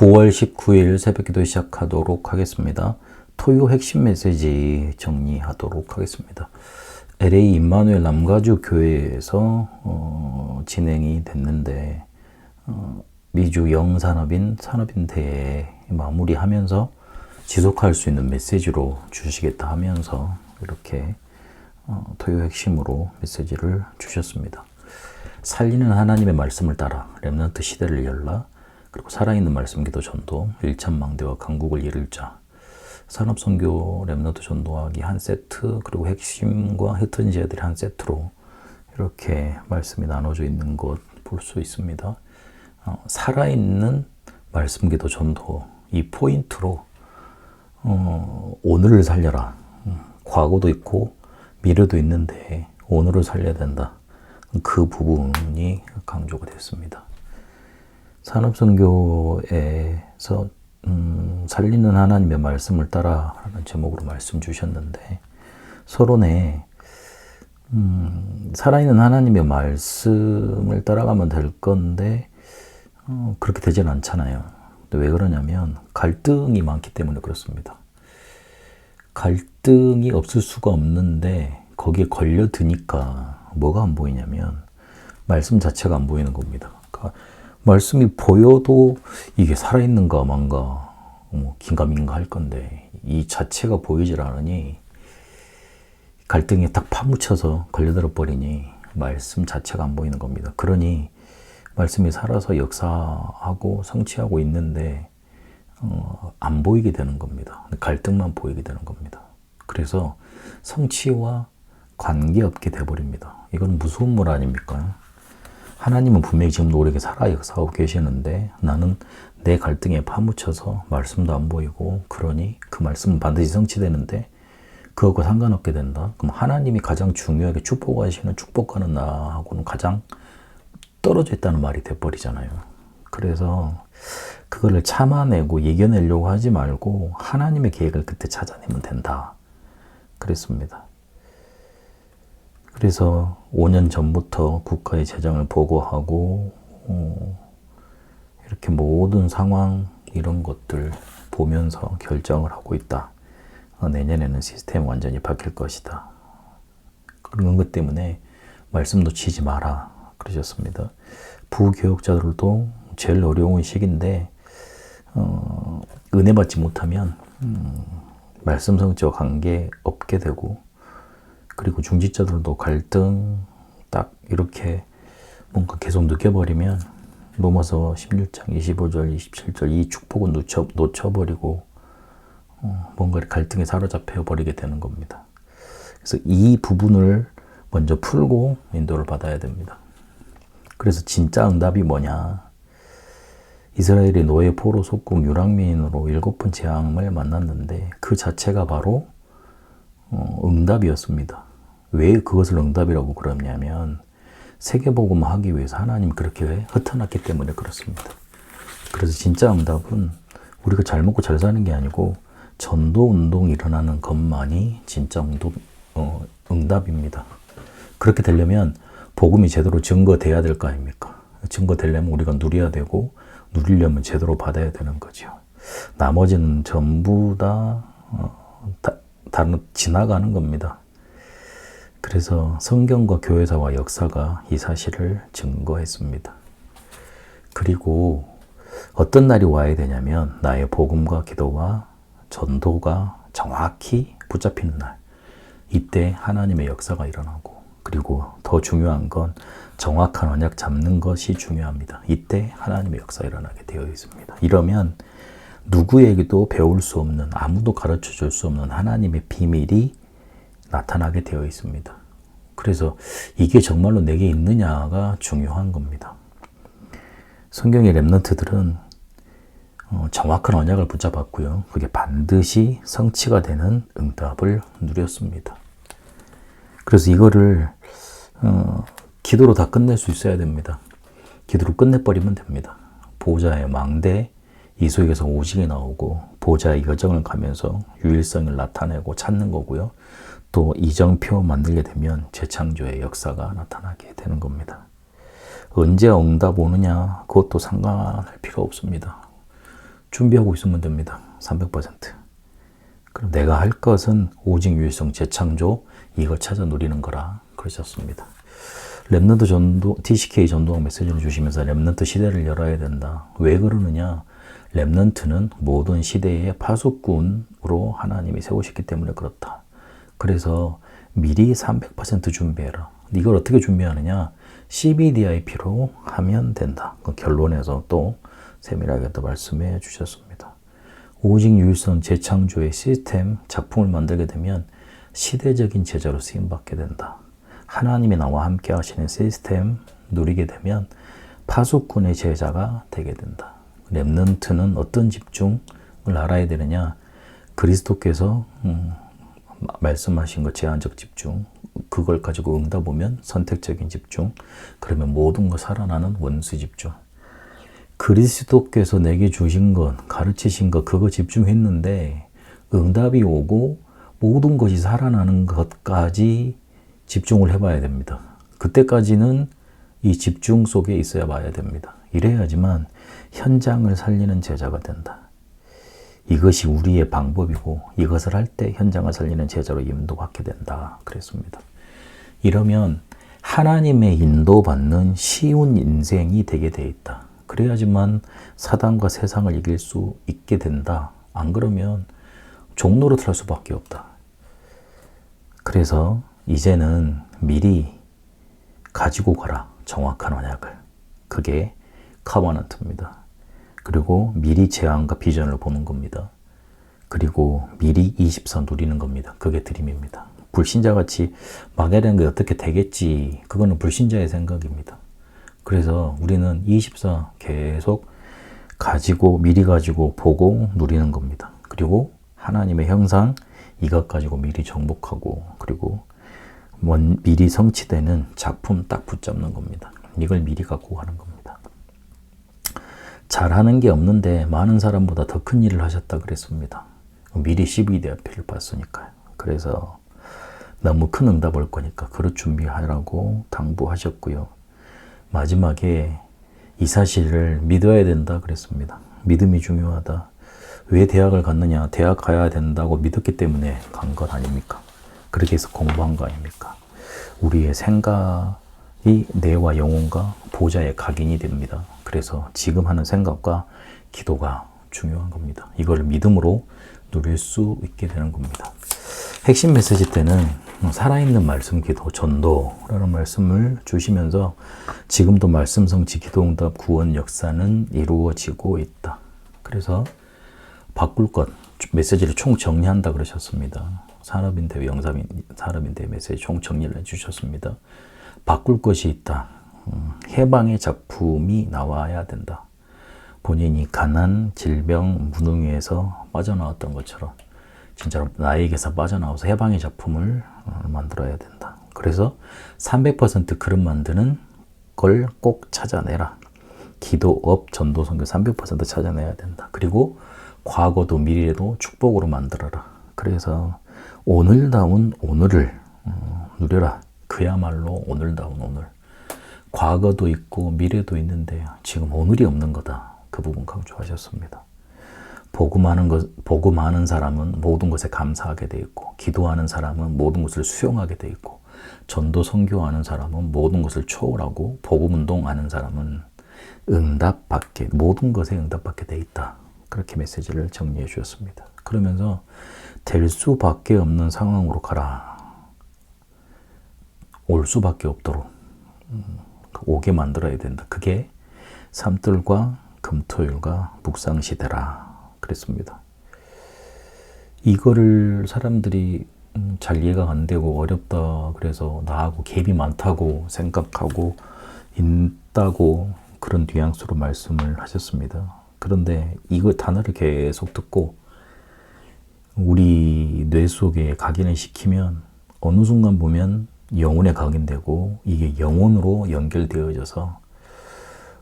9월 19일 새벽기도 시작하도록 하겠습니다. 토요 핵심 메시지 정리하도록 하겠습니다. LA 임마누엘 남가주 교회에서 진행이 됐는데 미주 영산업인 산업인대회 마무리하면서 지속할 수 있는 메시지로 주시겠다 하면서 이렇게 토요 핵심으로 메시지를 주셨습니다. 살리는 하나님의 말씀을 따라 렘넌트 시대를 열라. 그리고 살아있는 말씀 기도 전도, 일천망대와 강국을 이룰 자, 산업선교 렘넌트 전도하기 한 세트, 그리고 핵심과 흩어진 제들이 한 세트로 이렇게 말씀이 나눠져 있는 것 볼 수 있습니다. 살아있는 말씀 기도 전도, 이 포인트로 오늘을 살려라. 과거도 있고 미래도 있는데 오늘을 살려야 된다. 그 부분이 강조가 됐습니다. 산업선교에서 살리는 하나님의 말씀을 따라 라는 제목으로 말씀 주셨는데 서론에 살아있는 하나님의 말씀을 따라가면 될 건데 그렇게 되진 않잖아요. 근데 왜 그러냐면 갈등이 많기 때문에 그렇습니다. 갈등이 없을 수가 없는데 거기에 걸려드니까 뭐가 안 보이냐면 말씀 자체가 안 보이는 겁니다. 그러니까 말씀이 보여도 이게 살아있는가 만가 긴가민가 할 건데 이 자체가 보이질 않으니 갈등에 딱 파묻혀서 걸려들어 버리니 말씀 자체가 안 보이는 겁니다. 그러니 말씀이 살아서 역사하고 성취하고 있는데 안 보이게 되는 겁니다. 갈등만 보이게 되는 겁니다. 그래서 성취와 관계없게 돼버립니다. 이건 무서운 물 아닙니까? 하나님은 분명히 지금 노력에 살아 역사하고 계시는데 나는 내 갈등에 파묻혀서 말씀도 안 보이고 그러니 그 말씀은 반드시 성취되는데 그것과 상관없게 된다. 그럼 하나님이 가장 중요하게 축복하시는 축복하는 나하고는 가장 떨어져 있다는 말이 돼버리잖아요. 그래서 그거를 참아내고 이겨내려고 하지 말고 하나님의 계획을 그때 찾아내면 된다. 그랬습니다. 그래서 5년 전부터 국가의 재정을 보고하고 이렇게 모든 상황 이런 것들 보면서 결정을 하고 있다. 내년에는 시스템 완전히 바뀔 것이다. 그런 것 때문에 말씀 놓치지 마라 그러셨습니다. 부교육자들도 제일 어려운 시기인데 은혜 받지 못하면 말씀 성취와 관계 없게 되고 그리고 중직자들도 갈등 딱 이렇게 뭔가 계속 느껴버리면 로마서 16장 25절 27절 이 축복은 놓쳐버리고 뭔가 갈등에 사로잡혀 버리게 되는 겁니다. 그래서 이 부분을 먼저 풀고 인도를 받아야 됩니다. 그래서 진짜 응답이 뭐냐? 이스라엘이 노예 포로 속국 유랑민으로 7번 재앙을 만났는데 그 자체가 바로 응답이었습니다. 왜 그것을 응답이라고 그러냐면 세계복음 하기 위해서 하나님이 그렇게 흩어놨기 때문에 그렇습니다. 그래서 진짜 응답은 우리가 잘 먹고 잘 사는 게 아니고 전도운동이 일어나는 것만이 진짜 응답입니다. 그렇게 되려면 복음이 제대로 증거돼야 될 거 아닙니까? 증거되려면 우리가 누려야 되고 누리려면 제대로 받아야 되는 거죠. 나머지는 전부 다 지나가는 겁니다. 그래서 성경과 교회사와 역사가 이 사실을 증거했습니다. 그리고 어떤 날이 와야 되냐면 나의 복음과 기도와 전도가 정확히 붙잡히는 날. 이때 하나님의 역사가 일어나고 그리고 더 중요한 건 정확한 언약 잡는 것이 중요합니다. 이때 하나님의 역사가 일어나게 되어 있습니다. 이러면 누구에게도 배울 수 없는 아무도 가르쳐 줄 수 없는 하나님의 비밀이 나타나게 되어 있습니다. 그래서 이게 정말로 내게 있느냐가 중요한 겁니다. 성경의 렘넌트들은 정확한 언약을 붙잡았고요. 그게 반드시 성취가 되는 응답을 누렸습니다. 그래서 이거를 기도로 다 끝낼 수 있어야 됩니다. 기도로 끝내버리면 됩니다. 보호자의 망대 이소에게서 오직이 나오고 보호자의 여정을 가면서 유일성을 나타내고 찾는 거고요. 또 이정표 만들게 되면 재창조의 역사가 나타나게 되는 겁니다. 언제 응답 오느냐 그것도 상관할 필요 없습니다. 준비하고 있으면 됩니다. 300%. 그럼 내가 할 것은 오직 유일성 재창조 이걸 찾아 누리는 거라 그러셨습니다. 렘넌트 전도, TCK 전도학 메시지를 주시면서 렘넌트 시대를 열어야 된다. 왜 그러느냐? 렘넌트는 모든 시대의 파수꾼으로 하나님이 세우셨기 때문에 그렇다. 그래서 미리 300% 준비해라. 이걸 어떻게 준비하느냐? CBDIP로 하면 된다. 그 결론에서 또 세밀하게 또 말씀해 주셨습니다. 오직 유일성 재창조의 시스템, 작품을 만들게 되면 시대적인 제자로 쓰임받게 된다. 하나님이 나와 함께 하시는 시스템 누리게 되면 파수꾼의 제자가 되게 된다. 렘넌트는 어떤 집중을 알아야 되느냐? 그리스도께서 말씀하신 것 제한적 집중, 그걸 가지고 응답하면 선택적인 집중, 그러면 모든 것 살아나는 원수 집중. 그리스도께서 내게 주신 것, 가르치신 것, 그거 집중했는데 응답이 오고 모든 것이 살아나는 것까지 집중을 해봐야 됩니다. 그때까지는 이 집중 속에 있어야 봐야 됩니다. 이래야지만 현장을 살리는 제자가 된다. 이것이 우리의 방법이고 이것을 할 때 현장을 살리는 제자로 인도받게 된다. 그랬습니다. 이러면 하나님의 인도받는 쉬운 인생이 되게 돼 있다. 그래야지만 사단과 세상을 이길 수 있게 된다. 안 그러면 종로로 탈 수밖에 없다. 그래서 이제는 미리 가지고 가라. 정확한 언약을. 그게 커버넌트입니다. 그리고 미리 제안과 비전을 보는 겁니다. 그리고 미리 24 누리는 겁니다. 그게 드림입니다. 불신자같이 막야되는 게 어떻게 되겠지. 그거는 불신자의 생각입니다. 그래서 우리는 24 계속 가지고 미리 가지고 보고 누리는 겁니다. 그리고 하나님의 형상 이것 가지고 미리 정복하고 그리고 미리 성취되는 작품 딱 붙잡는 겁니다. 이걸 미리 갖고 가는 겁니다. 잘하는 게 없는데 많은 사람보다 더 큰 일을 하셨다 그랬습니다. 미리 CBDIP를 봤으니까요. 그래서 너무 큰 응답 올 거니까 그릇 준비하라고 당부하셨고요. 마지막에 이 사실을 믿어야 된다 그랬습니다. 믿음이 중요하다. 왜 대학을 갔느냐? 대학 가야 된다고 믿었기 때문에 간 것 아닙니까? 그렇게 해서 공부한 거 아닙니까? 우리의 생각이 뇌와 영혼과 보좌의 각인이 됩니다. 그래서 지금 하는 생각과 기도가 중요한 겁니다. 이걸 믿음으로 누릴 수 있게 되는 겁니다. 핵심 메시지 때는 살아있는 말씀 기도 전도라는 말씀을 주시면서 지금도 말씀 성취 기도응답 구원 역사는 이루어지고 있다. 그래서 바꿀 것 메시지를 총 정리한다 그러셨습니다. 산업인대 산업인대 메시지 총 정리를 해주셨습니다. 바꿀 것이 있다. 해방의 작품이 나와야 된다. 본인이 가난, 질병, 무능에서 빠져나왔던 것처럼 진짜로 나에게서 빠져나와서 해방의 작품을 만들어야 된다. 그래서 300% 그릇 만드는 걸 꼭 찾아내라. 기도, 업, 전도, 선교 300% 찾아내야 된다. 그리고 과거도 미래도 축복으로 만들어라. 그래서 오늘다운 오늘을 누려라. 그야말로 오늘다운 오늘. 과거도 있고 미래도 있는데 지금 오늘이 없는 거다. 그 부분 강조하셨습니다. 복음하는 사람은 모든 것에 감사하게 돼 있고, 기도하는 사람은 모든 것을 수용하게 돼 있고, 전도 선교하는 사람은 모든 것을 초월하고, 복음운동하는 사람은 모든 것에 응답받게 돼 있다. 그렇게 메시지를 정리해 주셨습니다. 그러면서 될 수밖에 없는 상황으로 가라. 올 수밖에 없도록 오게 만들어야 된다. 그게 삼들과 금토일과 묵상시대라 그랬습니다. 이거를 사람들이 잘 이해가 안 되고 어렵다 그래서 나하고 갭이 많다고 생각하고 있다고 그런 뉘앙스로 말씀을 하셨습니다. 그런데 이거 단어를 계속 듣고 우리 뇌 속에 각인을 시키면 어느 순간 보면 영혼에 각인되고 이게 영혼으로 연결되어져서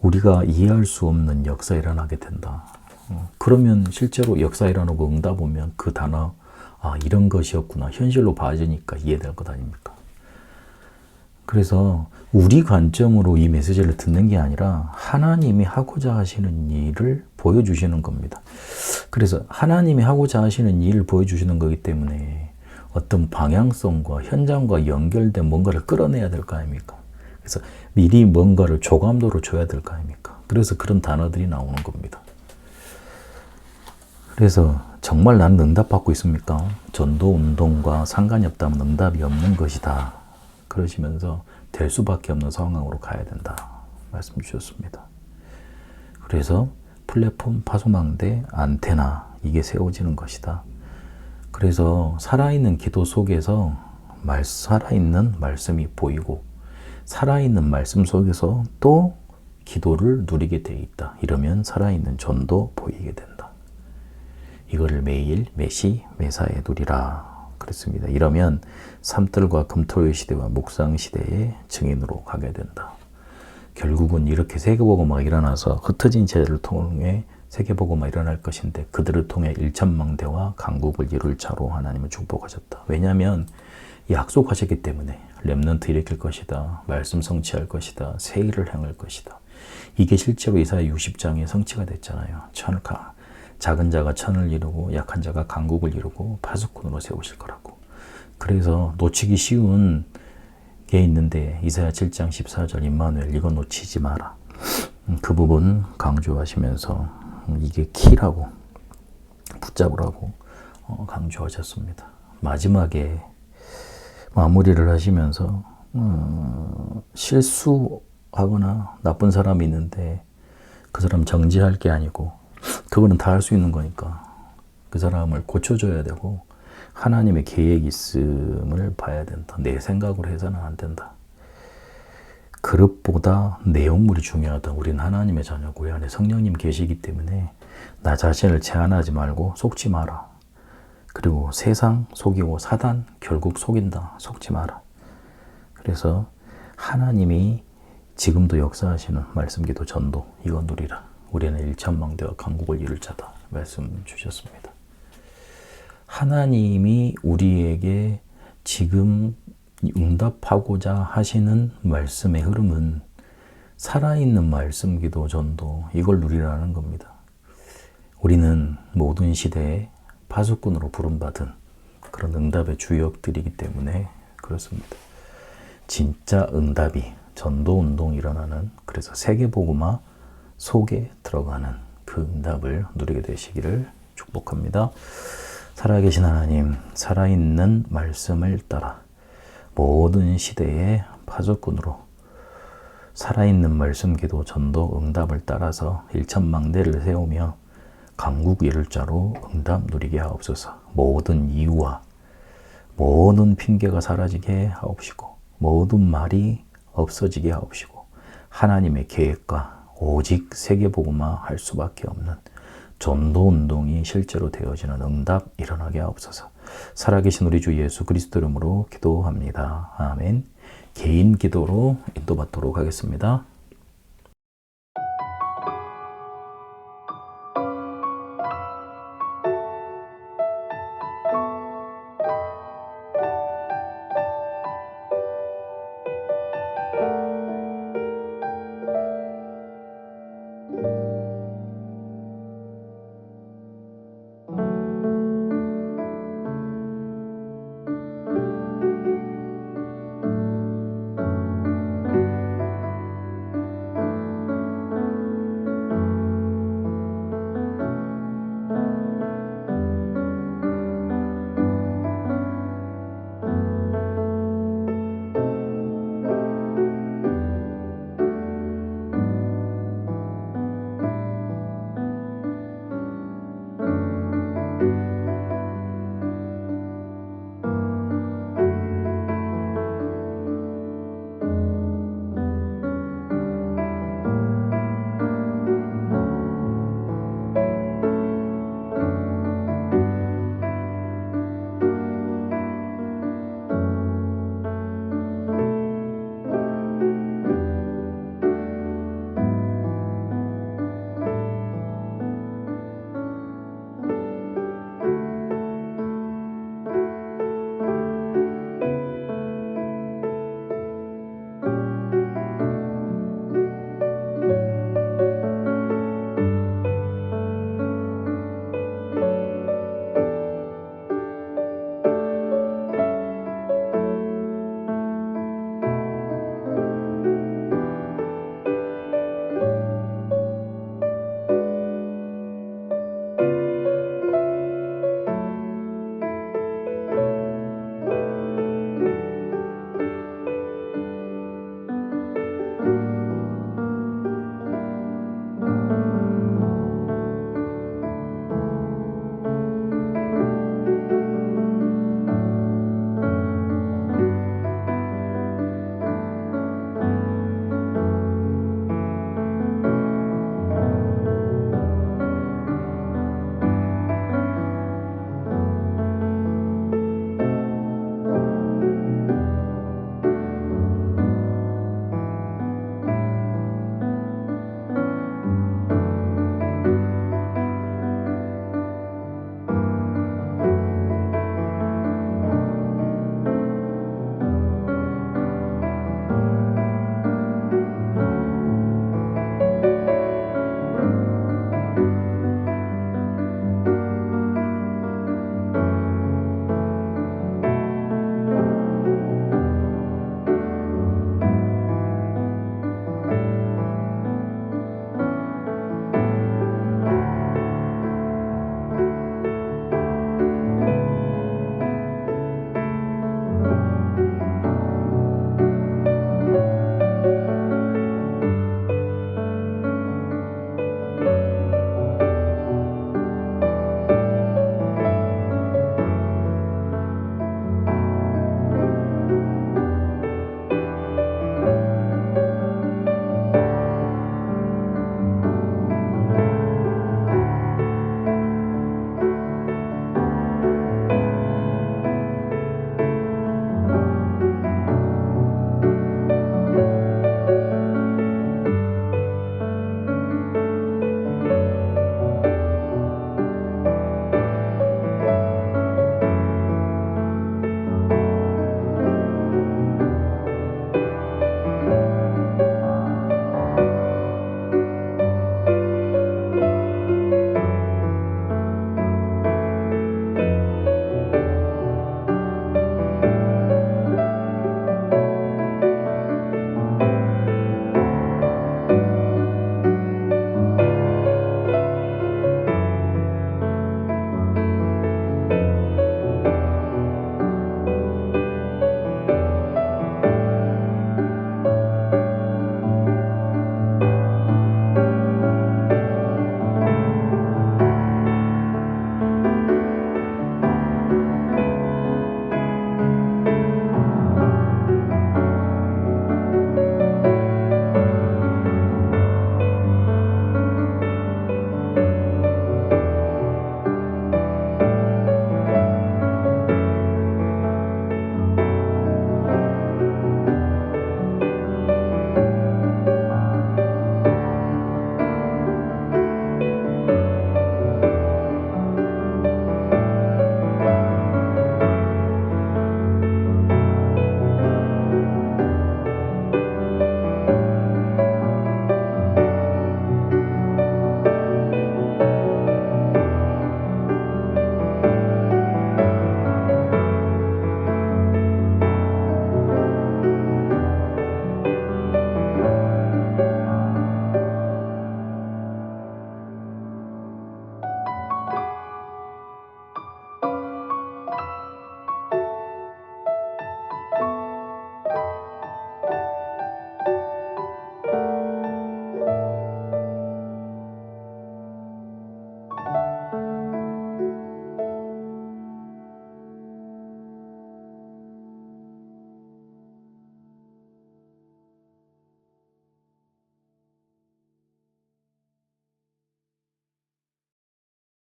우리가 이해할 수 없는 역사 일어나게 된다. 그러면 실제로 역사 일어나고 응답 오면 그 단어 이런 것이었구나 현실로 봐지니까 이해될 것 아닙니까? 그래서 우리 관점으로 이 메시지를 듣는 게 아니라 하나님이 하고자 하시는 일을 보여주시는 겁니다. 그래서 하나님이 하고자 하시는 일을 보여주시는 거기 때문에 어떤 방향성과 현장과 연결된 뭔가를 끌어내야 될 거 아닙니까? 그래서 미리 뭔가를 조감도로 줘야 될 거 아닙니까? 그래서 그런 단어들이 나오는 겁니다. 그래서 정말 나는 응답받고 있습니까? 전도 운동과 상관이 없다면 응답이 없는 것이다. 그러시면서 될 수밖에 없는 상황으로 가야 된다. 말씀 주셨습니다. 그래서 플랫폼, 파수망대, 안테나 이게 세워지는 것이다. 그래서 살아있는 기도 속에서 살아있는 말씀이 보이고 살아있는 말씀 속에서 또 기도를 누리게 돼 있다. 이러면 살아있는 전도 보이게 된다. 이거를 매일 매시 매사에 누리라 그랬습니다. 이러면 삼들과 금토일 시대와 목상 시대의 증인으로 가게 된다. 결국은 이렇게 세계복음화가 일어나서 흩어진 제자를 통해 세계복음화가 일어날 것인데 그들을 통해 일천망대와 강국을 이룰 자로 하나님은 축복하셨다. 왜냐하면 약속하셨기 때문에 렘넌트 일으킬 것이다. 말씀 성취할 것이다. 새 일을 행할 것이다. 이게 실제로 이사야 60장에 성취가 됐잖아요. 작은 자가 천을 이루고 약한 자가 강국을 이루고 파수꾼으로 세우실 거라고. 그래서 놓치기 쉬운 게 있는데 이사야 7장 14절 임마누엘 이거 놓치지 마라. 그 부분 강조하시면서 이게 키라고 붙잡으라고 강조하셨습니다. 마지막에 마무리를 하시면서 실수하거나 나쁜 사람이 있는데 그 사람 정지할 게 아니고 그거는 다 할 수 있는 거니까 그 사람을 고쳐줘야 되고 하나님의 계획이 있음을 봐야 된다. 내 생각으로 해서는 안 된다. 그릇보다 내용물이 중요하다. 우린 하나님의 자녀고 우리 안에 성령님 계시기 때문에 나 자신을 제한하지 말고 속지 마라. 그리고 세상 속이고 사단 결국 속인다. 속지 마라. 그래서 하나님이 지금도 역사하시는 말씀기도 전도 이거 누리라. 우리는 일천망대와 강국을 이룰 자다. 말씀 주셨습니다. 하나님이 우리에게 지금 응답하고자 하시는 말씀의 흐름은 살아있는 말씀 기도 전도 이걸 누리라는 겁니다. 우리는 모든 시대에 파수꾼으로 부름받은 그런 응답의 주역들이기 때문에 그렇습니다. 진짜 응답이 전도 운동이 일어나는 그래서 세계복음화 속에 들어가는 그 응답을 누리게 되시기를 축복합니다. 살아계신 하나님, 살아있는 말씀을 따라 모든 시대의 파수꾼으로 살아있는 말씀 기도 전도 응답을 따라서 일천망대를 세우며 강국 이룰 자로 응답 누리게 하옵소서. 모든 이유와 모든 핑계가 사라지게 하옵시고 모든 말이 없어지게 하옵시고 하나님의 계획과 오직 세계복음화 할 수밖에 없는 전도 운동이 실제로 되어지는 응답 일어나게 하옵소서. 살아계신 우리 주 예수 그리스도 이름으로 기도합니다. 아멘. 개인 기도로 인도받도록 하겠습니다.